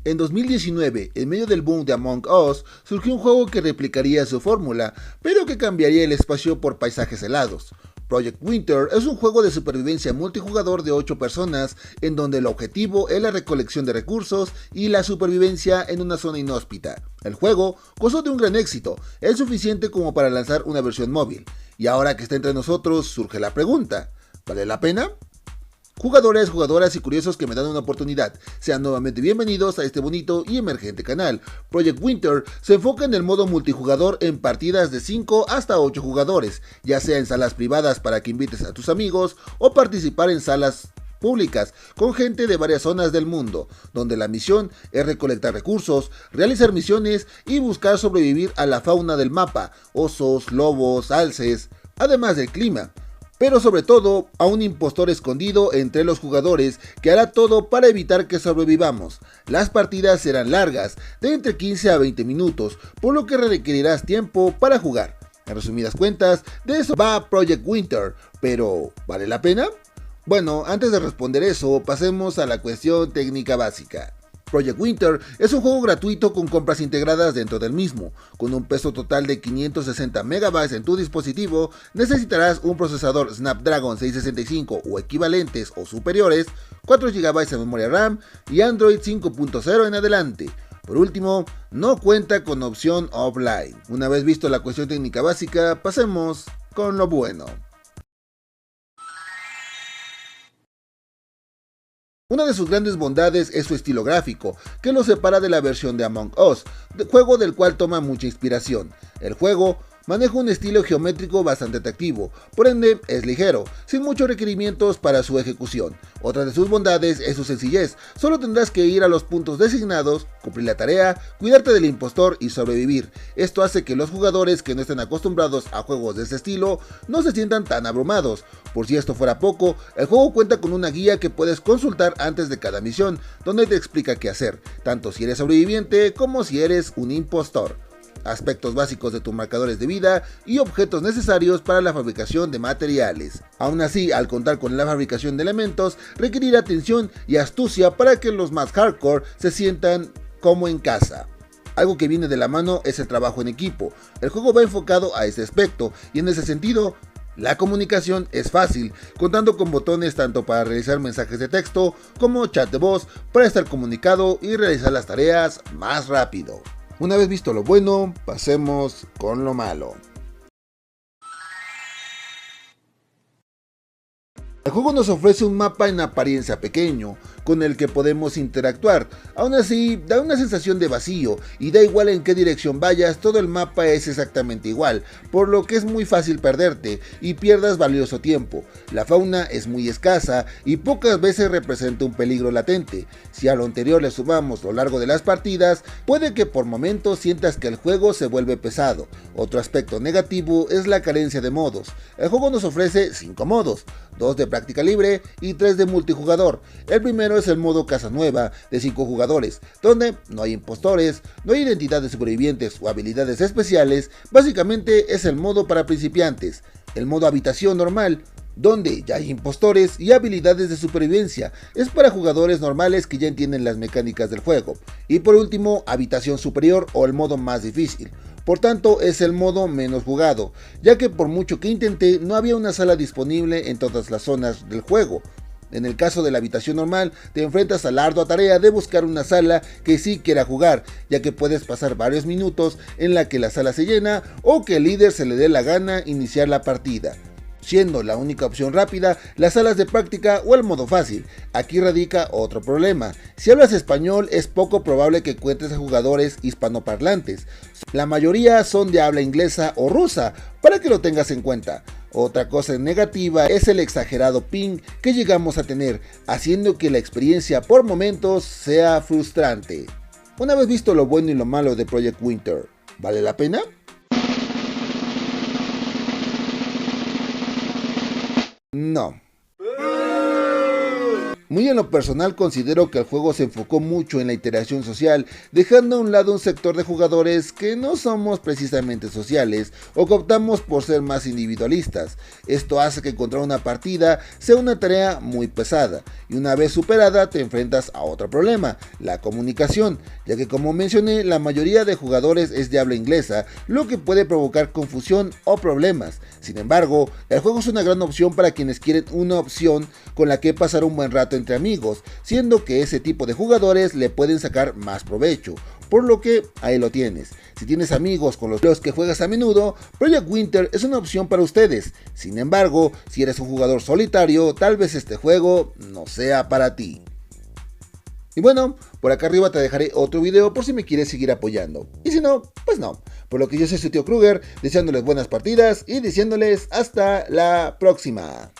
En 2019, en medio del boom de Among Us, surgió un juego que replicaría su fórmula, pero que cambiaría el espacio por paisajes helados. Project Winter es un juego de supervivencia multijugador de 8 personas, en donde el objetivo es la recolección de recursos y la supervivencia en una zona inhóspita. El juego gozó de un gran éxito, es suficiente como para lanzar una versión móvil. Y ahora que está entre nosotros, surge la pregunta, ¿vale la pena? Jugadores, jugadoras y curiosos que me dan una oportunidad, sean nuevamente bienvenidos a este bonito y emergente canal. Project Winter se enfoca en el modo multijugador en partidas de 5 hasta 8 jugadores, ya sea en salas privadas para que invites a tus amigos o participar en salas públicas con gente de varias zonas del mundo, donde la misión es recolectar recursos, realizar misiones y buscar sobrevivir a la fauna del mapa, osos, lobos, alces, además del clima, pero sobre todo a un impostor escondido entre los jugadores que hará todo para evitar que sobrevivamos. Las partidas serán largas, de entre 15 a 20 minutos, por lo que requerirás tiempo para jugar. En resumidas cuentas, de eso va Project Winter, pero ¿vale la pena? Bueno, antes de responder eso, pasemos a la cuestión técnica básica. Project Winter es un juego gratuito con compras integradas dentro del mismo. Con un peso total de 560 MB en tu dispositivo, necesitarás un procesador Snapdragon 665 o equivalentes o superiores, 4 GB de memoria RAM y Android 5.0 en adelante. Por último, no cuenta con opción offline. Una vez visto la cuestión técnica básica, pasemos con lo bueno. Una de sus grandes bondades es su estilo gráfico, que lo separa de la versión de Among Us, juego del cual toma mucha inspiración. El juego maneja un estilo geométrico bastante atractivo, por ende es ligero, sin muchos requerimientos para su ejecución. Otra de sus bondades es su sencillez, solo tendrás que ir a los puntos designados, cumplir la tarea, cuidarte del impostor y sobrevivir. Esto hace que los jugadores que no estén acostumbrados a juegos de este estilo no se sientan tan abrumados. Por si esto fuera poco, el juego cuenta con una guía que puedes consultar antes de cada misión, donde te explica qué hacer, tanto si eres sobreviviente como si eres un impostor. Aspectos básicos de tus marcadores de vida y objetos necesarios para la fabricación de materiales. Aún así, al contar con la fabricación de elementos, requerirá atención y astucia para que los más hardcore se sientan como en casa. Algo que viene de la mano es el trabajo en equipo. El juego va enfocado a ese aspecto y en ese sentido, la comunicación es fácil, contando con botones tanto para realizar mensajes de texto como chat de voz para estar comunicado y realizar las tareas más rápido. Una vez visto lo bueno, pasemos con lo malo. El juego nos ofrece un mapa en apariencia pequeño, con el que podemos interactuar. Aún así, da una sensación de vacío, y da igual en qué dirección vayas, todo el mapa es exactamente igual, por lo que es muy fácil perderte, y pierdas valioso tiempo. La fauna es muy escasa, y pocas veces representa un peligro latente. Si a lo anterior le sumamos lo largo de las partidas, puede que por momentos sientas que el juego se vuelve pesado. Otro aspecto negativo es la carencia de modos. El juego nos ofrece 5 modos, 2 de práctica libre y 3 de multijugador. El primero es el modo Casa Nueva de 5 jugadores, donde no hay impostores, no hay identidad de supervivientes o habilidades especiales, básicamente es el modo para principiantes. El modo Habitación normal, donde ya hay impostores y habilidades de supervivencia, es para jugadores normales que ya entienden las mecánicas del juego. Y por último, Habitación Superior o el modo más difícil. Por tanto, es el modo menos jugado, ya que por mucho que intenté, no había una sala disponible en todas las zonas del juego. En el caso de la habitación normal, te enfrentas a la ardua tarea de buscar una sala que sí quiera jugar, ya que puedes pasar varios minutos en la que la sala se llena o que el líder se le dé la gana iniciar la partida, siendo la única opción rápida las salas de práctica o el modo fácil. Aquí radica otro problema: si hablas español es poco probable que encuentres a jugadores hispanoparlantes, la mayoría son de habla inglesa o rusa, para que lo tengas en cuenta. Otra cosa negativa es el exagerado ping que llegamos a tener, haciendo que la experiencia por momentos sea frustrante. Una vez visto lo bueno y lo malo de Project Winter, ¿vale la pena? No. Muy en lo personal considero que el juego se enfocó mucho en la interacción social, dejando a un lado un sector de jugadores que no somos precisamente sociales o que optamos por ser más individualistas. Esto hace que encontrar una partida sea una tarea muy pesada, y una vez superada te enfrentas a otro problema, la comunicación, ya que como mencioné la mayoría de jugadores es de habla inglesa, lo que puede provocar confusión o problemas. Sin embargo, el juego es una gran opción para quienes quieren una opción con la que pasar un buen rato entre amigos, siendo que ese tipo de jugadores le pueden sacar más provecho, por lo que ahí lo tienes. Si tienes amigos con los que juegas a menudo, Project Winter es una opción para ustedes. Sin embargo, si eres un jugador solitario, tal vez este juego no sea para ti. Y bueno, por acá arriba te dejaré otro video por si me quieres seguir apoyando. Y si no, pues no. Por lo que yo soy su tío Kruger, deseándoles buenas partidas y diciéndoles hasta la próxima.